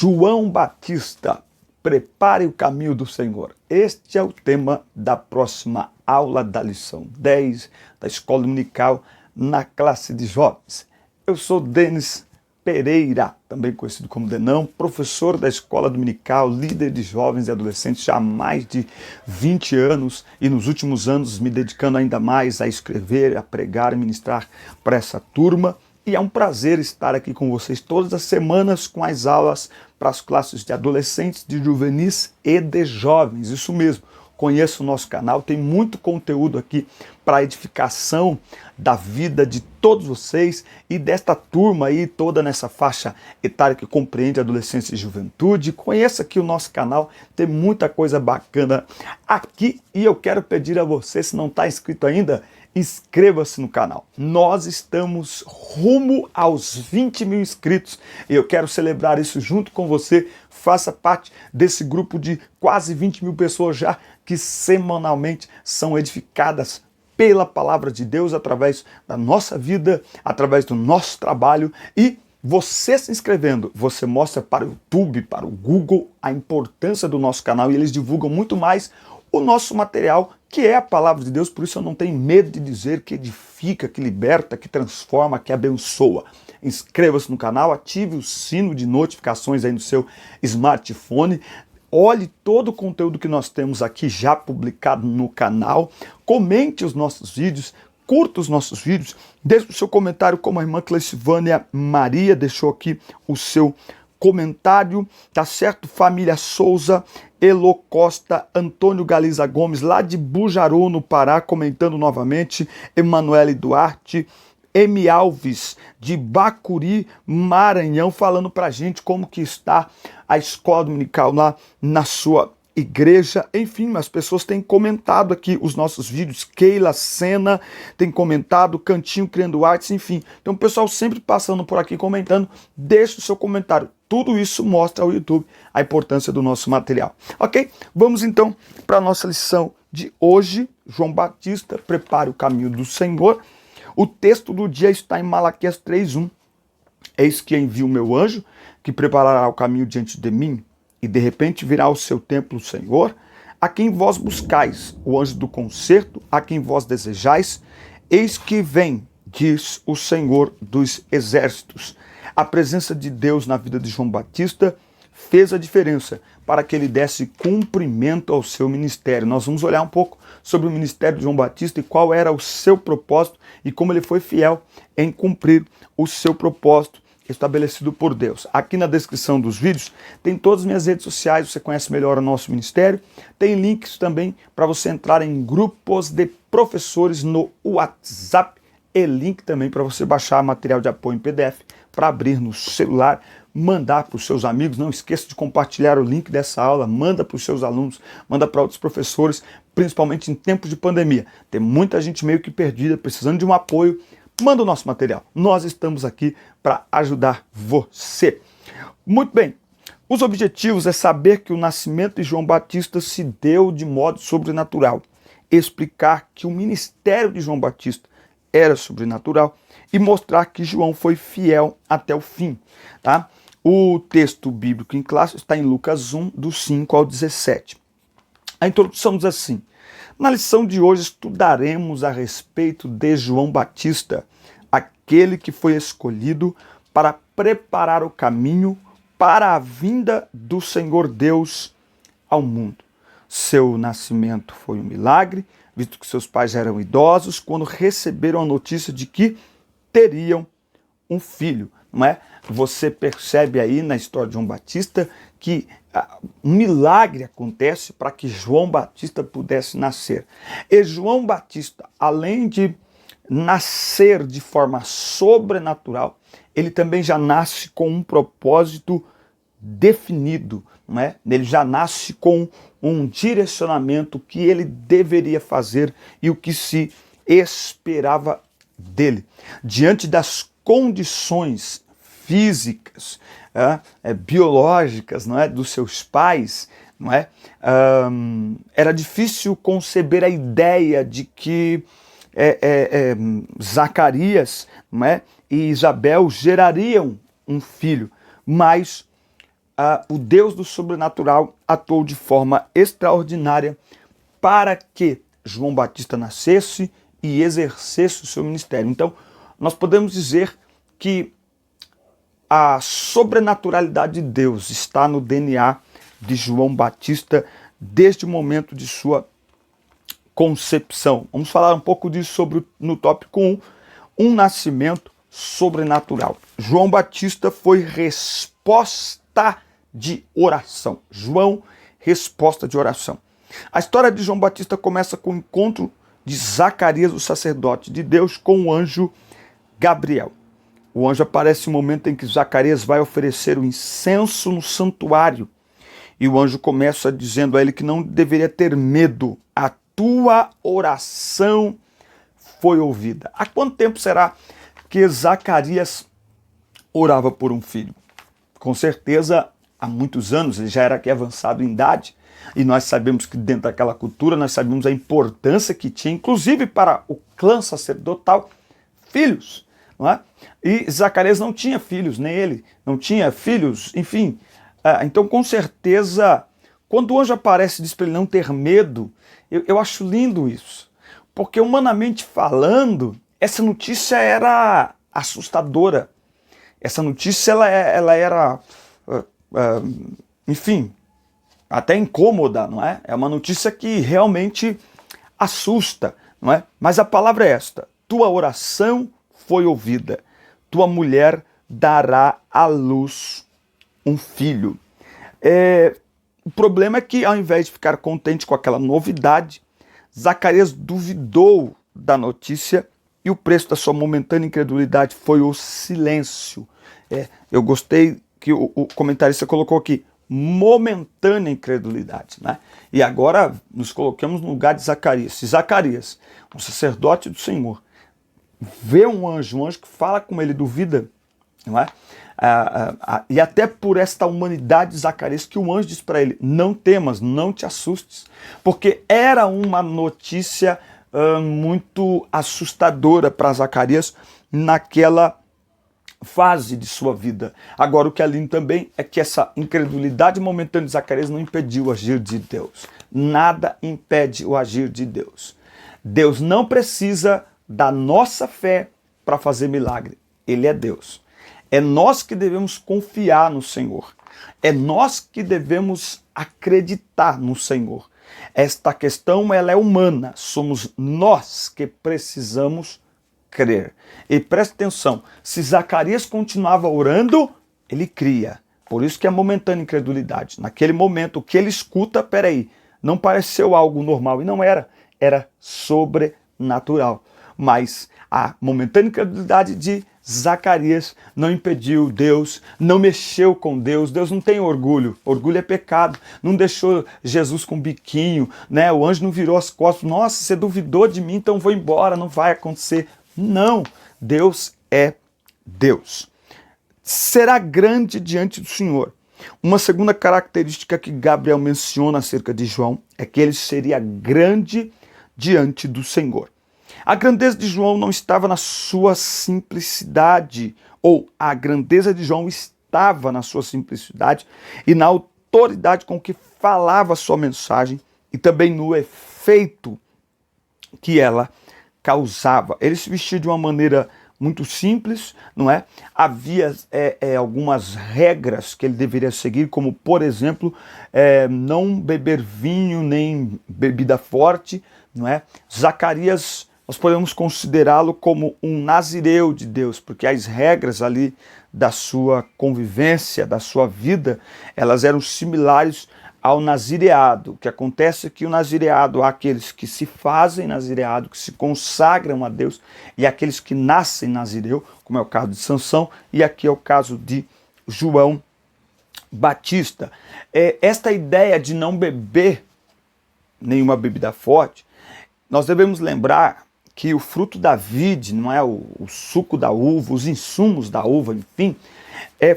João Batista, prepare o caminho do Senhor. Este é o tema da próxima aula da lição 10 da Escola Dominical na classe de jovens. Eu sou Denis Pereira, também conhecido como Denão, professor da Escola Dominical, líder de jovens e adolescentes já há mais de 20 anos e nos últimos anos me dedicando ainda mais a escrever, a pregar e ministrar para essa turma. E é um prazer estar aqui com vocês todas as semanas com as aulas para as classes de adolescentes, de juvenis e de jovens. Isso mesmo, conheça o nosso canal, tem muito conteúdo aqui para a edificação da vida de todos vocês e desta turma aí toda nessa faixa etária que compreende adolescência e juventude. Conheça aqui o nosso canal, tem muita coisa bacana aqui e eu quero pedir a você, se não está inscrito ainda, inscreva-se no canal. Nós estamos rumo aos 20 mil inscritos e eu quero celebrar isso junto com você. Faça parte desse grupo de quase 20 mil pessoas já que semanalmente são edificadas pela palavra de Deus através da nossa vida, através do nosso trabalho. E você se inscrevendo, você mostra para o YouTube, para o Google a importância do nosso canal e eles divulgam muito mais o nosso material, que é a palavra de Deus. Por isso eu não tenho medo de dizer que edifica, que liberta, que transforma, que abençoa. Inscreva-se no canal, ative o sino de notificações aí no seu smartphone. Olhe todo o conteúdo que nós temos aqui já publicado no canal. Comente os nossos vídeos, curta os nossos vídeos. Deixe o seu comentário, como a irmã Cleicivânia Maria deixou aqui o seu comentário, tá certo? Família Souza, Elo Costa, Antônio Galiza Gomes, lá de Bujaru, no Pará, comentando novamente, Emanuele Duarte, M. Alves, de Bacuri, Maranhão, falando pra gente como que está a escola dominical lá na sua igreja. Enfim, as pessoas têm comentado aqui os nossos vídeos. Keila Sena tem comentado, Cantinho Criando Artes, enfim. Então o pessoal sempre passando por aqui comentando. Deixe o seu comentário. Tudo isso mostra ao YouTube a importância do nosso material. Ok? Vamos então para a nossa lição de hoje. João Batista, prepare o caminho do Senhor. O texto do dia está em Malaquias 3:1. Eis que envio o meu anjo, que preparará o caminho diante de mim, e de repente virá ao seu templo o Senhor, a quem vós buscais, o anjo do concerto, a quem vós desejais. Eis que vem, diz o Senhor dos exércitos. A presença de Deus na vida de João Batista fez a diferença para que ele desse cumprimento ao seu ministério. Nós vamos olhar um pouco sobre o ministério de João Batista e qual era o seu propósito e como ele foi fiel em cumprir o seu propósito estabelecido por Deus. Aqui na descrição dos vídeos tem todas as minhas redes sociais, você conhece melhor o nosso ministério. Tem links também para você entrar em grupos de professores no WhatsApp e link também para você baixar material de apoio em PDF para abrir no celular, mandar para os seus amigos. Não esqueça de compartilhar o link dessa aula, manda para os seus alunos, manda para outros professores, principalmente em tempos de pandemia. Tem muita gente meio que perdida, precisando de um apoio. Manda o nosso material. Nós estamos aqui para ajudar você. Muito bem. Os objetivos é saber que o nascimento de João Batista se deu de modo sobrenatural, explicar que o ministério de João Batista era sobrenatural e mostrar que João foi fiel até o fim. Tá? O texto bíblico em classe está em Lucas 1, do 5 ao 17. A introdução diz assim: na lição de hoje estudaremos a respeito de João Batista, aquele que foi escolhido para preparar o caminho para a vinda do Senhor Deus ao mundo. Seu nascimento foi um milagre, visto que seus pais já eram idosos quando receberam a notícia de que teriam um filho, não é? Você percebe aí na história de João Batista que um milagre acontece para que João Batista pudesse nascer. E João Batista, além de nascer de forma sobrenatural, ele também já nasce com um propósito definido, não é? Ele já nasce com um direcionamento que ele deveria fazer e o que se esperava dele. Diante das condições físicas, biológicas, não é, dos seus pais, não é? Era difícil conceber a ideia de que Zacarias, não é, e Isabel gerariam um filho, mas o Deus do sobrenatural atuou de forma extraordinária para que João Batista nascesse e exercesse o seu ministério. Então, nós podemos dizer que a sobrenaturalidade de Deus está no DNA de João Batista desde o momento de sua concepção. Vamos falar um pouco disso no tópico 1, um nascimento sobrenatural. João Batista foi resposta de oração. João, resposta de oração. A história de João Batista começa com o encontro de Zacarias, o sacerdote de Deus, com o anjo Gabriel. O anjo aparece no momento em que Zacarias vai oferecer o incenso no santuário. E o anjo começa dizendo a ele que não deveria ter medo. A tua oração foi ouvida. Há quanto tempo será que Zacarias orava por um filho? Com certeza, há muitos anos, ele já era aqui avançado em idade. E nós sabemos que dentro daquela cultura, nós sabemos a importância que tinha, inclusive para o clã sacerdotal, filhos. Não é? E Zacarias não tinha filhos, nem ele não tinha filhos, enfim. Então, com certeza, quando o anjo aparece e diz para ele não ter medo, eu acho lindo isso. Porque, humanamente falando, essa notícia era assustadora. Essa notícia ela era, enfim, até incômoda, não é? É uma notícia que realmente assusta, não é? Mas a palavra é esta: tua oração foi ouvida, tua mulher dará à luz um filho. O problema é que, ao invés de ficar contente com aquela novidade, Zacarias duvidou da notícia e o preço da sua momentânea incredulidade foi o silêncio. Eu gostei que o comentarista colocou aqui, momentânea incredulidade, né? E agora nos colocamos no lugar de Zacarias. Se Zacarias, um sacerdote do Senhor, vê um anjo que fala com ele, duvida, não é? E até por esta humanidade de Zacarias, que o anjo diz para ele, não temas, não te assustes, porque era uma notícia muito assustadora para Zacarias naquela fase de sua vida. Agora, o que é lindo também é que essa incredulidade momentânea de Zacarias não impediu o agir de Deus. Nada impede o agir de Deus. Deus não precisa da nossa fé para fazer milagre. Ele é Deus. É nós que devemos confiar no Senhor. É nós que devemos acreditar no Senhor. Esta questão ela é humana. Somos nós que precisamos crer. E preste atenção, se Zacarias continuava orando, ele cria. Por isso que é momentânea incredulidade. Naquele momento, o que ele escuta, não pareceu algo normal. E não era. Era sobrenatural. Mas a momentânea incredulidade de Zacarias não impediu Deus, não mexeu com Deus. Deus não tem orgulho. Orgulho é pecado. Não deixou Jesus com biquinho, né? O anjo não virou as costas. Nossa, você duvidou de mim, então vou embora, não vai acontecer. Não, Deus é Deus. Será grande diante do Senhor. Uma segunda característica que Gabriel menciona acerca de João é que ele seria grande diante do Senhor. A grandeza de João não estava na sua simplicidade, ou a grandeza de João estava na sua simplicidade e na autoridade com que falava a sua mensagem e também no efeito que ela causava. Ele se vestia de uma maneira muito simples, não é? Havia algumas regras que ele deveria seguir, como, por exemplo, não beber vinho nem bebida forte, não é? Zacarias, nós podemos considerá-lo como um nazireu de Deus, porque as regras ali da sua convivência, da sua vida, elas eram similares ao nazireado. O que acontece é que o nazireado há aqueles que se fazem nazireado, que se consagram a Deus, e aqueles que nascem nazireu, como é o caso de Sansão, e aqui é o caso de João Batista. Esta ideia de não beber nenhuma bebida forte, nós devemos lembrar que o fruto da vide, não é o suco da uva, os insumos da uva, enfim,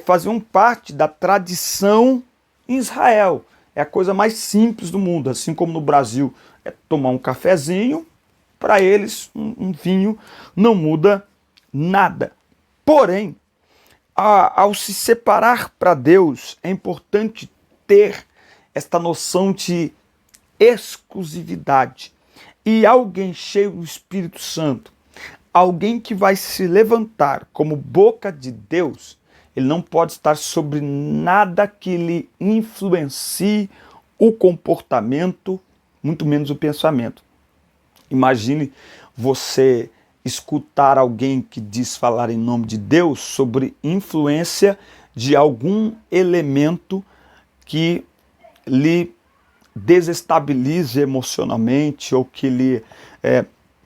faziam parte da tradição em Israel. É a coisa mais simples do mundo, assim como no Brasil é tomar um cafezinho, para eles um vinho não muda nada. Porém, Ao se separar para Deus, é importante ter esta noção de exclusividade. E alguém cheio do Espírito Santo, alguém que vai se levantar como boca de Deus, ele não pode estar sobre nada que lhe influencie o comportamento, muito menos o pensamento. Imagine você escutar alguém que diz falar em nome de Deus sobre influência de algum elemento que lhe desestabilize emocionalmente ou que lhe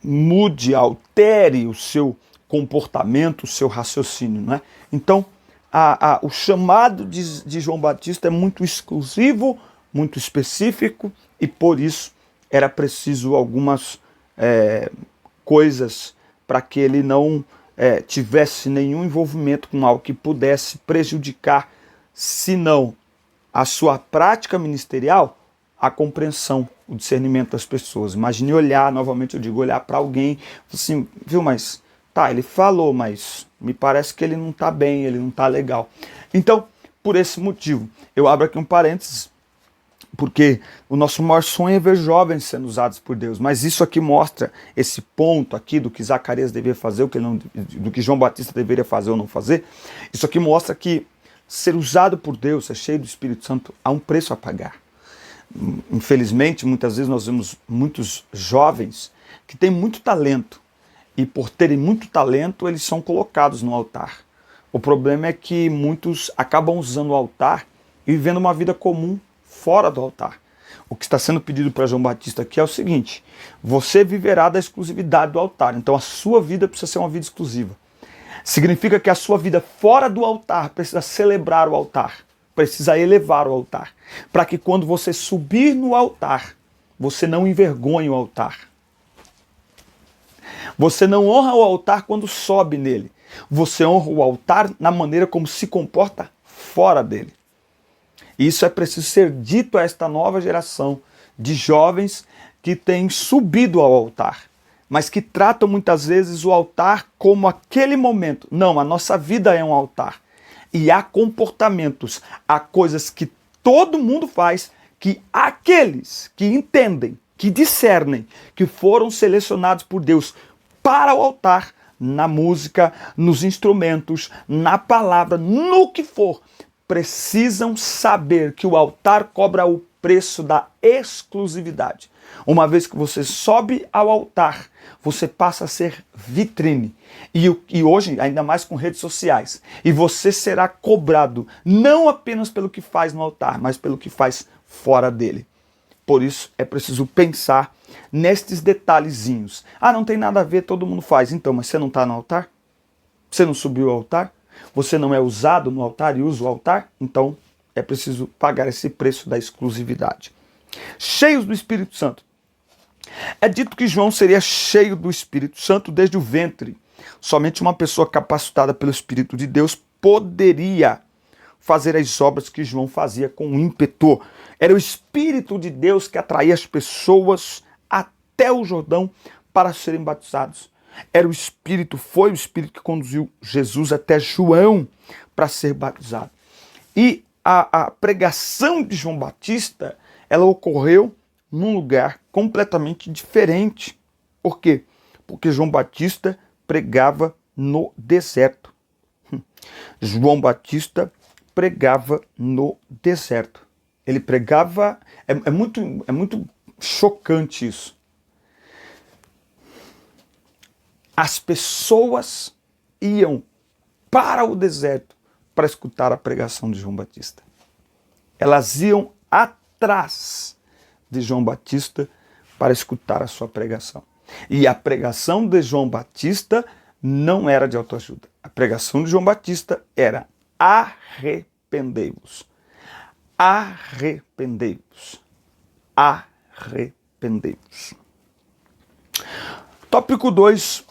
mude, altere o seu comportamento, o seu raciocínio, não é? Então, o chamado de João Batista é muito exclusivo, muito específico, e por isso era preciso algumas coisas para que ele não tivesse nenhum envolvimento com algo que pudesse prejudicar, se não a sua prática ministerial, a compreensão, o discernimento das pessoas. Imagine olhar, novamente eu digo, olhar para alguém, assim, viu, mas tá, ele falou, mas me parece que ele não está bem, ele não está legal. Então, por esse motivo, eu abro aqui um parênteses, porque o nosso maior sonho é ver jovens sendo usados por Deus, mas isso aqui mostra esse ponto aqui do que Zacarias deveria fazer, do que João Batista deveria fazer ou não fazer. Isso aqui mostra que ser usado por Deus, ser cheio do Espírito Santo, há um preço a pagar. Infelizmente, muitas vezes nós vemos muitos jovens que têm muito talento, e por terem muito talento, eles são colocados no altar. O problema é que muitos acabam usando o altar e vivendo uma vida comum fora do altar. O que está sendo pedido para João Batista aqui é o seguinte: você viverá da exclusividade do altar, então a sua vida precisa ser uma vida exclusiva. Significa que a sua vida fora do altar precisa celebrar o altar, precisa elevar o altar, para que quando você subir no altar, você não envergonhe o altar. Você não honra o altar quando sobe nele. Você honra o altar na maneira como se comporta fora dele. E isso é preciso ser dito a esta nova geração de jovens que têm subido ao altar, mas que tratam muitas vezes o altar como aquele momento. Não, a nossa vida é um altar. E há comportamentos, há coisas que todo mundo faz, que aqueles que entendem, que discernem, que foram selecionados por Deus para o altar, na música, nos instrumentos, na palavra, no que for, precisam saber que o altar cobra o preço da exclusividade. Uma vez que você sobe ao altar, você passa a ser vitrine. E hoje, ainda mais com redes sociais, e você será cobrado não apenas pelo que faz no altar, mas pelo que faz fora dele. Por isso é preciso pensar nestes detalhezinhos. Ah, não tem nada a ver, todo mundo faz. Então, mas você não está no altar? Você não subiu ao altar? Você não é usado no altar e usa o altar? Então é preciso pagar esse preço da exclusividade. Cheios do Espírito Santo. É dito que João seria cheio do Espírito Santo desde o ventre. Somente uma pessoa capacitada pelo Espírito de Deus poderia fazer as obras que João fazia com ímpeto. Era o Espírito de Deus que atraía as pessoas até o Jordão para serem batizados. Foi o Espírito que conduziu Jesus até João para ser batizado. E a pregação de João Batista, ela ocorreu num lugar completamente diferente. Por quê? Porque João Batista pregava no deserto. João Batista pregava no deserto. Ele pregava... É muito chocante isso. As pessoas iam para o deserto para escutar a pregação de João Batista. Elas iam atrás de João Batista para escutar a sua pregação. E a pregação de João Batista não era de autoajuda. A pregação de João Batista era: arrependei-vos. Arrependei-vos. Arrependei-vos. Tópico 2.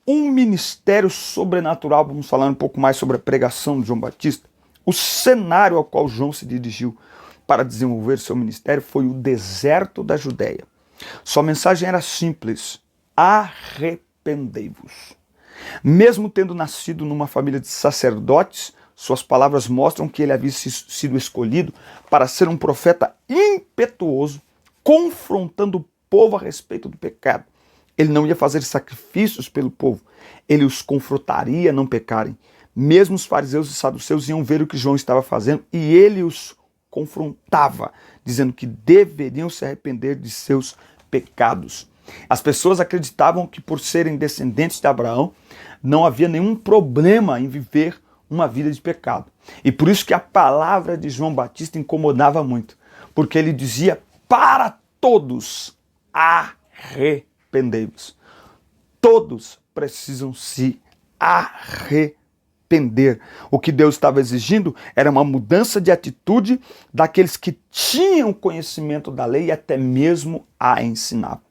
Um ministério sobrenatural. Vamos falar um pouco mais sobre a pregação de João Batista. O cenário ao qual João se dirigiu para desenvolver seu ministério foi o deserto da Judéia. Sua mensagem era simples: arrependei-vos. Mesmo tendo nascido numa família de sacerdotes, suas palavras mostram que ele havia sido escolhido para ser um profeta impetuoso, confrontando o povo a respeito do pecado. Ele não ia fazer sacrifícios pelo povo, ele os confrontaria a não pecarem. Mesmo os fariseus e saduceus iam ver o que João estava fazendo e ele os confrontava, dizendo que deveriam se arrepender de seus pecados. As pessoas acreditavam que por serem descendentes de Abraão, não havia nenhum problema em viver uma vida de pecado. E por isso que a palavra de João Batista incomodava muito, porque ele dizia para todos, arrependei-vos. Todos precisam se arrepender. O que Deus estava exigindo era uma mudança de atitude daqueles que tinham conhecimento da lei e até mesmo a ensinavam.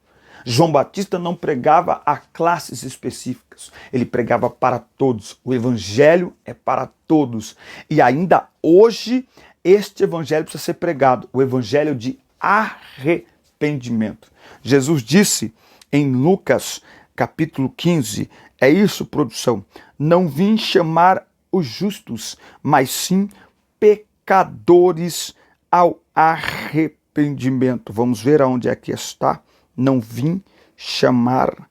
João Batista não pregava a classes específicas, ele pregava para todos. O evangelho é para todos. E ainda hoje, este evangelho precisa ser pregado, o evangelho de arrependimento. Jesus disse em Lucas capítulo 15, é isso, produção, não vim chamar os justos, mas sim pecadores ao arrependimento. Vamos ver aonde é que está. Não vim chamar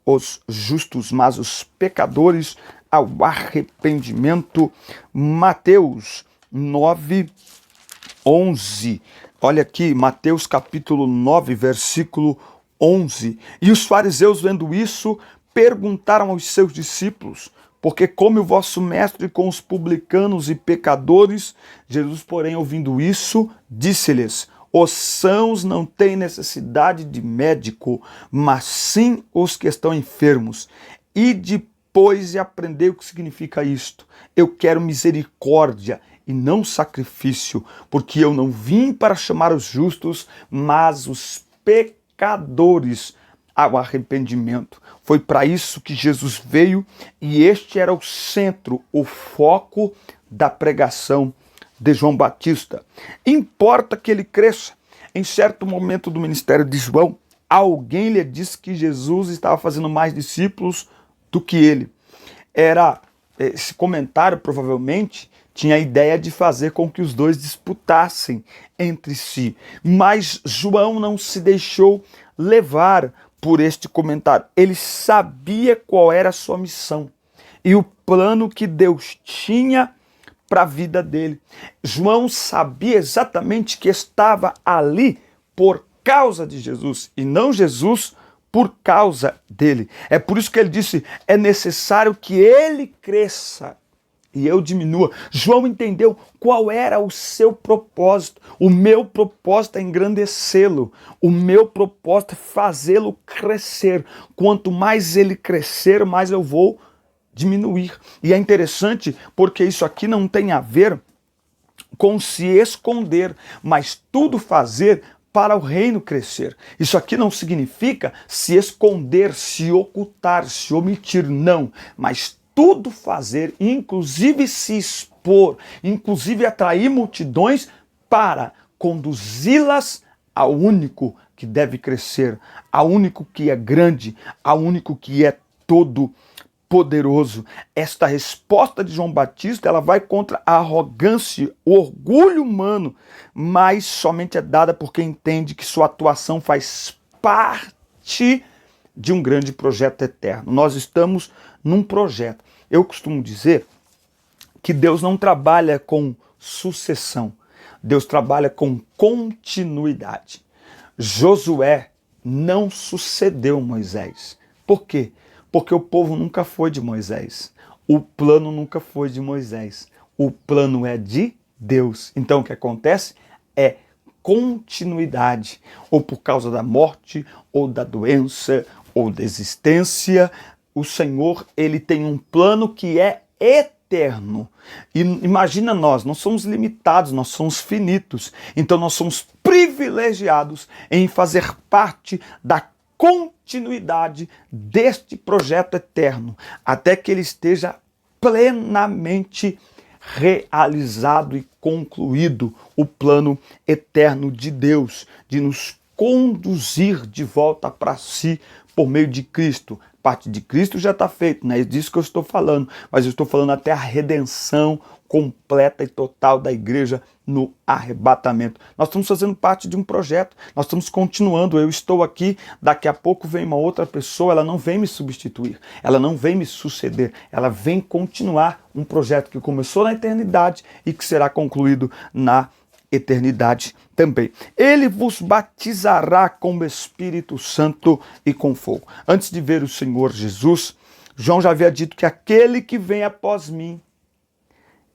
os justos, mas os pecadores ao arrependimento. Mateus 9:11. Olha aqui, Mateus capítulo 9, versículo 11. E os fariseus, vendo isso, perguntaram aos seus discípulos: porque come o vosso mestre com os publicanos e pecadores? Jesus, porém, ouvindo isso, disse-lhes: os sãos não têm necessidade de médico, mas sim os que estão enfermos. E depois aprendei o que significa isto. Eu quero misericórdia e não sacrifício, porque eu não vim para chamar os justos, mas os pecadores ao arrependimento. Foi para isso que Jesus veio e este era o centro, o foco da pregação de João Batista. Importa que ele cresça. Em certo momento do ministério de João, alguém lhe disse que Jesus estava fazendo mais discípulos do que ele. Esse comentário provavelmente tinha a ideia de fazer com que os dois disputassem entre si. Mas João não se deixou levar por este comentário. Ele sabia qual era a sua missão e o plano que Deus tinha para a vida dele. João sabia exatamente que estava ali por causa de Jesus e não Jesus por causa dele. É por isso que ele disse: é necessário que ele cresça e eu diminua. João entendeu qual era o seu propósito. O meu propósito é engrandecê-lo. O meu propósito é fazê-lo crescer. Quanto mais ele crescer, mais eu vou diminuir. E é interessante porque isso aqui não tem a ver com se esconder, mas tudo fazer para o reino crescer. Isso aqui não significa se esconder, se ocultar, se omitir, não, mas tudo fazer, inclusive se expor, inclusive atrair multidões para conduzi-las ao único que deve crescer, ao único que é grande, ao único que é todo poderoso. Esta resposta de João Batista, ela vai contra a arrogância, o orgulho humano, mas somente é dada porque entende que sua atuação faz parte de um grande projeto eterno. Nós estamos num projeto. Eu costumo dizer que Deus não trabalha com sucessão. Deus trabalha com continuidade. Josué não sucedeu Moisés. Por quê? Porque o povo nunca foi de Moisés. O plano nunca foi de Moisés. O plano é de Deus. Então o que acontece é continuidade. Ou por causa da morte, ou da doença, ou da existência, o Senhor, ele tem um plano que é eterno. E imagina nós somos limitados, nós somos finitos. Então nós somos privilegiados em fazer parte da continuidade deste projeto eterno, até que ele esteja plenamente realizado e concluído, o plano eterno de Deus, de nos conduzir de volta para si por meio de Cristo. Parte de Cristo já está feita, não é disso que eu estou falando, mas eu estou falando até a redenção completa e total da igreja no arrebatamento. Nós estamos fazendo parte de um projeto, nós estamos continuando, eu estou aqui, daqui a pouco vem uma outra pessoa, ela não vem me substituir, ela não vem me suceder, ela vem continuar um projeto que começou na eternidade e que será concluído na eternidade também. Ele vos batizará com o Espírito Santo e com fogo. Antes de ver o Senhor Jesus, João já havia dito que aquele que vem após mim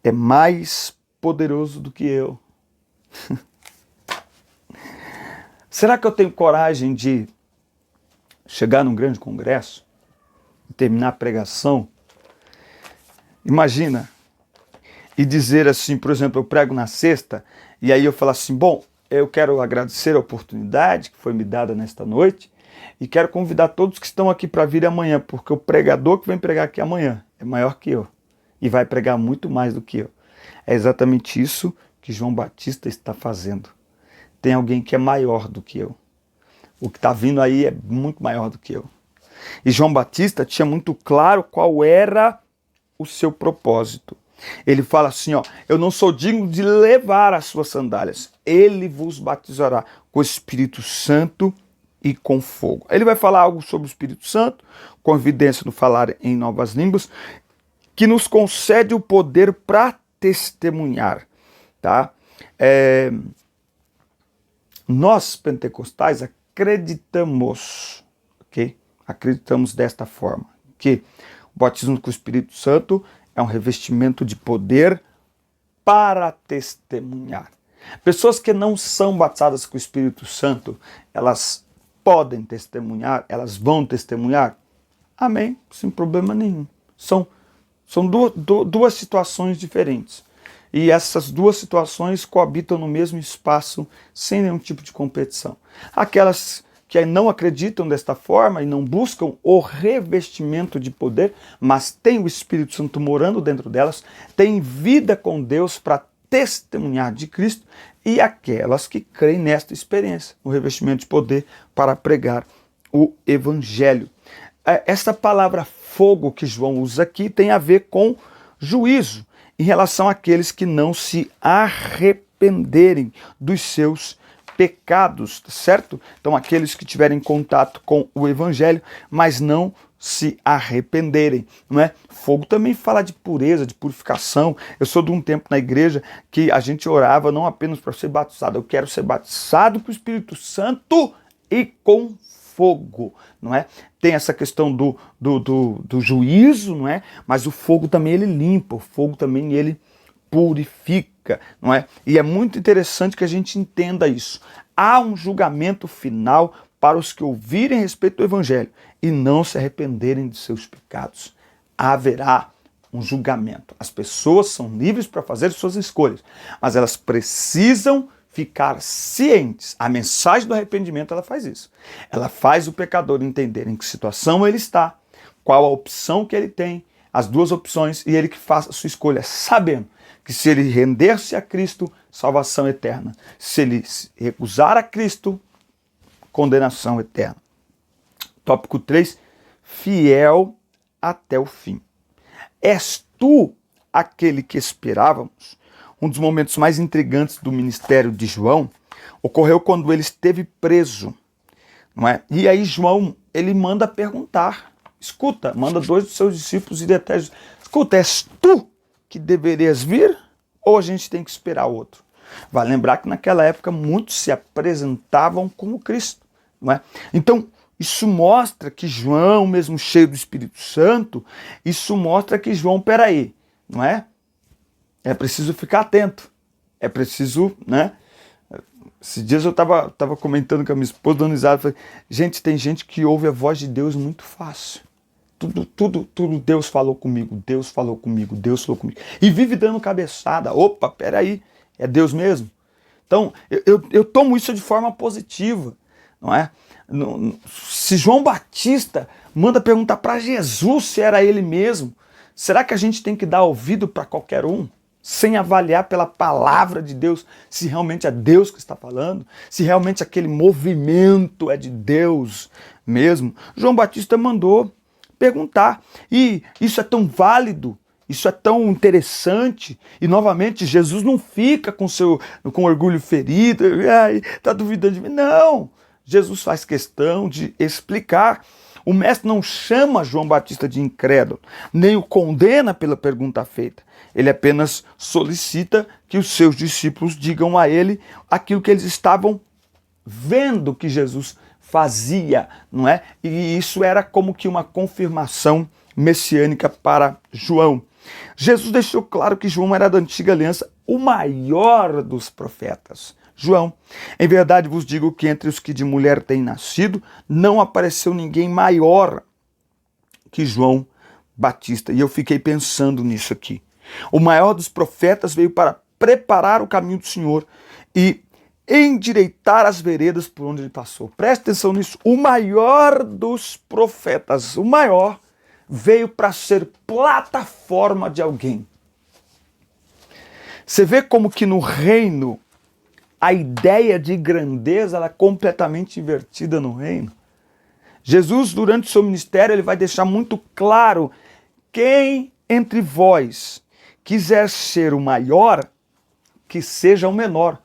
é mais poderoso do que eu. Será que eu tenho coragem de chegar num grande congresso e terminar a pregação? Imagina, e dizer assim, por exemplo, eu prego na sexta, e aí eu falo assim, bom, eu quero agradecer a oportunidade que foi me dada nesta noite, e quero convidar todos que estão aqui para vir amanhã, porque o pregador que vem pregar aqui amanhã é maior que eu, e vai pregar muito mais do que eu. É exatamente isso que João Batista está fazendo. Tem alguém que é maior do que eu. O que está vindo aí é muito maior do que eu. E João Batista tinha muito claro qual era o seu propósito. Ele fala assim, ó, eu não sou digno de levar as suas sandálias. Ele vos batizará com o Espírito Santo e com fogo. Ele vai falar algo sobre o Espírito Santo, com evidência no falar em novas línguas, que nos concede o poder para testemunhar, tá? Nós, pentecostais, acreditamos, ok? Acreditamos desta forma, que o batismo com o Espírito Santo é um revestimento de poder para testemunhar. Pessoas que não são batizadas com o Espírito Santo, elas podem testemunhar, elas vão testemunhar? Amém, sem problema nenhum. São duas situações diferentes. E essas duas situações coabitam no mesmo espaço sem nenhum tipo de competição. Aquelas que não acreditam desta forma e não buscam o revestimento de poder, mas têm o Espírito Santo morando dentro delas, têm vida com Deus para testemunhar de Cristo, e aquelas que creem nesta experiência, o revestimento de poder para pregar o Evangelho. Essa palavra fogo que João usa aqui tem a ver com juízo em relação àqueles que não se arrependerem dos seus pecados, certo? Então aqueles que tiverem contato com o Evangelho, mas não se arrependerem, não é? Fogo também fala de pureza, de purificação. Eu sou de um tempo na igreja que a gente orava não apenas para ser batizado, eu quero ser batizado com o Espírito Santo e com fogo, não é? Tem essa questão do juízo, não é? Mas o fogo também ele limpa, o fogo também ele purifica, não é? E é muito interessante que a gente entenda isso. Há um julgamento final para os que ouvirem a respeito do Evangelho e não se arrependerem de seus pecados. Haverá um julgamento. As pessoas são livres para fazer suas escolhas, mas elas precisam ficar cientes. A mensagem do arrependimento, ela faz isso. Ela faz o pecador entender em que situação ele está, qual a opção que ele tem, as duas opções, e ele que faça a sua escolha, sabendo que se ele render-se a Cristo, salvação eterna. Se ele se recusar a Cristo, condenação eterna. Tópico 3, fiel até o fim. És tu aquele que esperávamos? Um dos momentos mais intrigantes do ministério de João ocorreu quando ele esteve preso, não é? E aí João, ele manda perguntar, escuta, manda dois dos seus discípulos e até, escuta, és tu que deverias vir ou a gente tem que esperar outro? Vai lembrar que naquela época muitos se apresentavam como Cristo, não é? Então, isso mostra que João, mesmo cheio do Espírito Santo, isso mostra que João, peraí, não é? É preciso ficar atento. É preciso, né? Esses dias eu estava comentando com a minha esposa, dando risada, falei, gente, tem gente que ouve a voz de Deus muito fácil. Tudo Deus falou comigo, Deus falou comigo, Deus falou comigo. E vive dando cabeçada. Opa, peraí, é Deus mesmo? Então, eu tomo isso de forma positiva, não é? Se João Batista manda perguntar para Jesus se era ele mesmo, será que a gente tem que dar ouvido para qualquer um? sem avaliar pela palavra de Deus se realmente é Deus que está falando, se realmente aquele movimento é de Deus mesmo. João Batista mandou perguntar, e isso é tão válido, isso é tão interessante, e novamente Jesus não fica com orgulho ferido, está duvidando de mim, não, Jesus faz questão de explicar. O mestre não chama João Batista de incrédulo, nem o condena pela pergunta feita. Ele apenas solicita que os seus discípulos digam a ele aquilo que eles estavam vendo que Jesus fazia, não é? E isso era como que uma confirmação messiânica para João. Jesus deixou claro que João era da antiga aliança, o maior dos profetas. João, em verdade vos digo que entre os que de mulher têm nascido, não apareceu ninguém maior que João Batista. E eu fiquei pensando nisso aqui. O maior dos profetas veio para preparar o caminho do Senhor e endireitar as veredas por onde ele passou. Preste atenção nisso. O maior dos profetas, o maior, veio para ser plataforma de alguém. Você vê como que no reino a ideia de grandeza ela é completamente invertida no reino. Jesus, durante o seu ministério, ele vai deixar muito claro: quem entre vós quiser ser o maior, que seja o menor.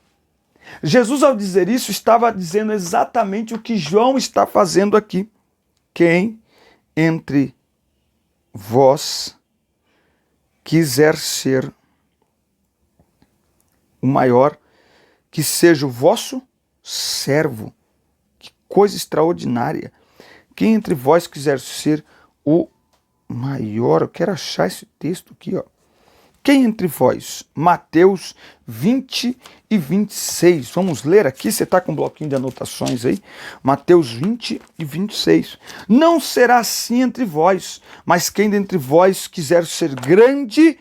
Jesus, ao dizer isso, estava dizendo exatamente o que João está fazendo aqui. Quem entre vós quiser ser o maior, que seja o vosso servo. Que coisa extraordinária. Quem entre vós quiser ser o maior, eu quero achar esse texto aqui, ó. Quem entre vós? Mateus 20 e 26. Vamos ler aqui, você está com um bloquinho de anotações aí? Mateus 20 e 26. Não será assim entre vós, mas quem dentre vós quiser ser grande,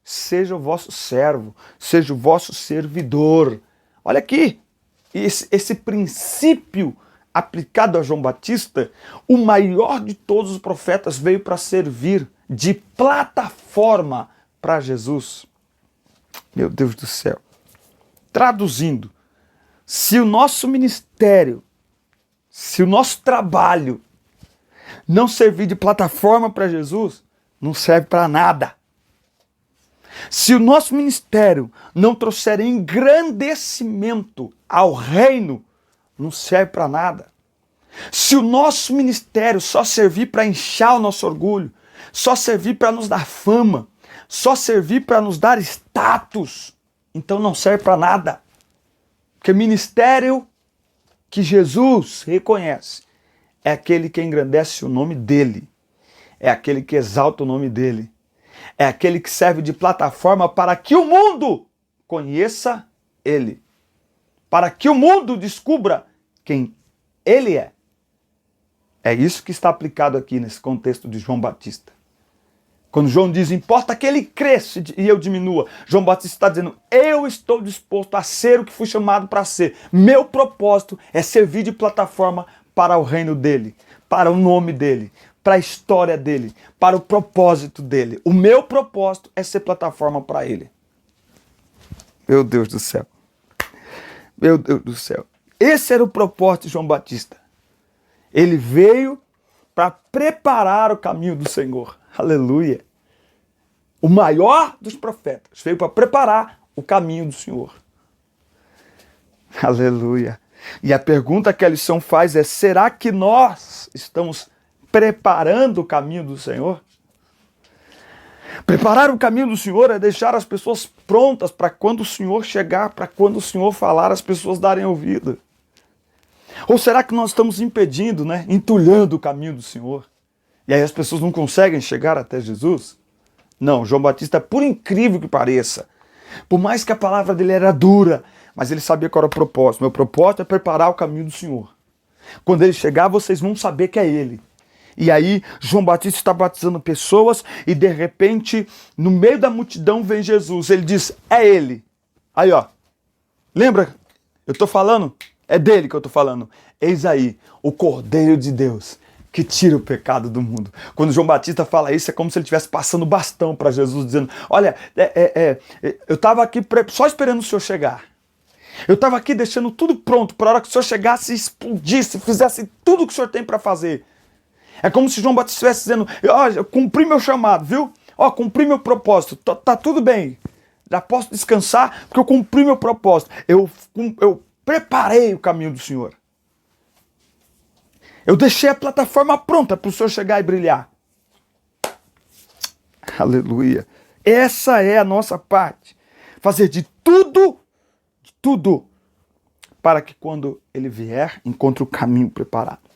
seja o vosso servo, seja o vosso servidor. Olha aqui, esse princípio aplicado a João Batista, o maior de todos os profetas veio para servir de plataforma para Jesus. Meu Deus do céu. Traduzindo, se o nosso ministério, se o nosso trabalho não servir de plataforma para Jesus, não serve para nada. Se o nosso ministério não trouxer engrandecimento ao reino, não serve para nada. Se o nosso ministério só servir para inchar o nosso orgulho, só servir para nos dar fama, só servir para nos dar status, então não serve para nada. Porque ministério que Jesus reconhece é aquele que engrandece o nome dele, é aquele que exalta o nome dele, é aquele que serve de plataforma para que o mundo conheça ele, para que o mundo descubra quem ele é. É isso que está aplicado aqui nesse contexto de João Batista. Quando João diz, importa que ele cresça e eu diminua, João Batista está dizendo, eu estou disposto a ser o que fui chamado para ser. Meu propósito é servir de plataforma para o reino dele, para o nome dele, para a história dele, para o propósito dele. O meu propósito é ser plataforma para ele. Meu Deus do céu. Meu Deus do céu. Esse era o propósito de João Batista. Ele veio para preparar o caminho do Senhor. Aleluia. O maior dos profetas veio para preparar o caminho do Senhor. Aleluia. E a pergunta que a lição faz é, será que nós estamos preparando o caminho do Senhor? Preparar o caminho do Senhor é deixar as pessoas prontas para quando o Senhor chegar, para quando o Senhor falar, as pessoas darem ouvido. Ou será que nós estamos impedindo, entulhando o caminho do Senhor? E aí as pessoas não conseguem chegar até Jesus? Não, João Batista, por incrível que pareça, por mais que a palavra dele era dura, mas ele sabia qual era o propósito. Meu propósito é preparar o caminho do Senhor. Quando ele chegar, vocês vão saber que é ele. E aí, João Batista está batizando pessoas e de repente, no meio da multidão vem Jesus. Ele diz, é ele. Aí, ó, lembra? Eu estou falando? É dele que eu estou falando. Eis aí, o Cordeiro de Deus, que tira o pecado do mundo. Quando João Batista fala isso, é como se ele estivesse passando bastão para Jesus, dizendo, olha, eu estava aqui só esperando o Senhor chegar. Eu estava aqui deixando tudo pronto para a hora que o Senhor chegasse e explodisse, fizesse tudo o que o Senhor tem para fazer. É como se João Batista estivesse dizendo, eu cumpri meu chamado, viu? Cumpri meu propósito, tá tudo bem. Já posso descansar porque eu cumpri meu propósito. Eu preparei o caminho do Senhor. Eu deixei a plataforma pronta para o Senhor chegar e brilhar. Aleluia. Essa é a nossa parte. Fazer de tudo, para que quando Ele vier, encontre o caminho preparado.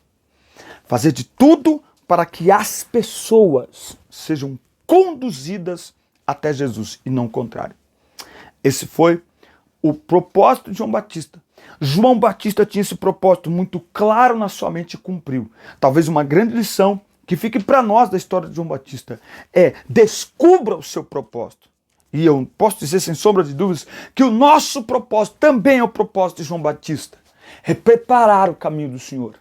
Fazer de tudo para que as pessoas sejam conduzidas até Jesus e não o contrário. Esse foi o propósito de João Batista. João Batista tinha esse propósito muito claro na sua mente e cumpriu. Talvez uma grande lição que fique para nós da história de João Batista é: descubra o seu propósito. E eu posso dizer sem sombra de dúvidas que o nosso propósito também é o propósito de João Batista. É preparar o caminho do Senhor.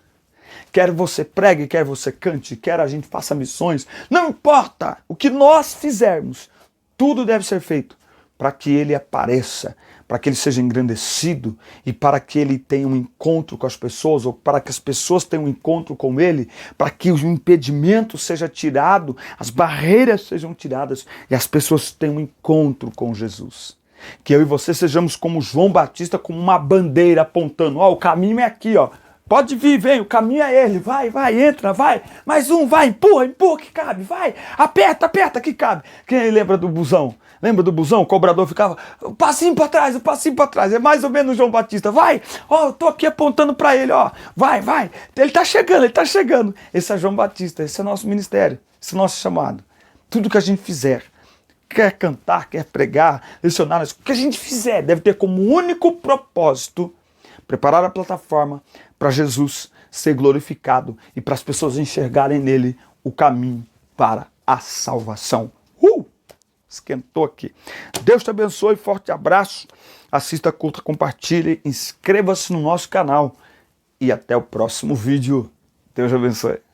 Quer você pregue, quer você cante, quer a gente faça missões, não importa o que nós fizermos, tudo deve ser feito para que Ele apareça, para que Ele seja engrandecido e para que Ele tenha um encontro com as pessoas, ou para que as pessoas tenham um encontro com Ele, para que o impedimento seja tirado, as barreiras sejam tiradas e as pessoas tenham um encontro com Jesus. Que eu e você sejamos como João Batista, como uma bandeira apontando, o caminho é aqui, pode vir, vem, o caminho é ele, vai, entra, vai, mais um, vai, empurra que cabe, vai, aperta que cabe. Quem lembra do busão? Lembra do busão? O cobrador ficava, um passinho para trás, é mais ou menos o João Batista, vai, eu tô aqui apontando para ele, vai, ele tá chegando. Esse é João Batista, esse é nosso ministério, esse é nosso chamado. Tudo que a gente fizer, quer cantar, quer pregar, lecionar, o que a gente fizer deve ter como único propósito preparar a plataforma para Jesus ser glorificado e para as pessoas enxergarem nele o caminho para a salvação. Esquentou aqui. Deus te abençoe, forte abraço. Assista, curta, compartilhe, inscreva-se no nosso canal e até o próximo vídeo. Deus te abençoe.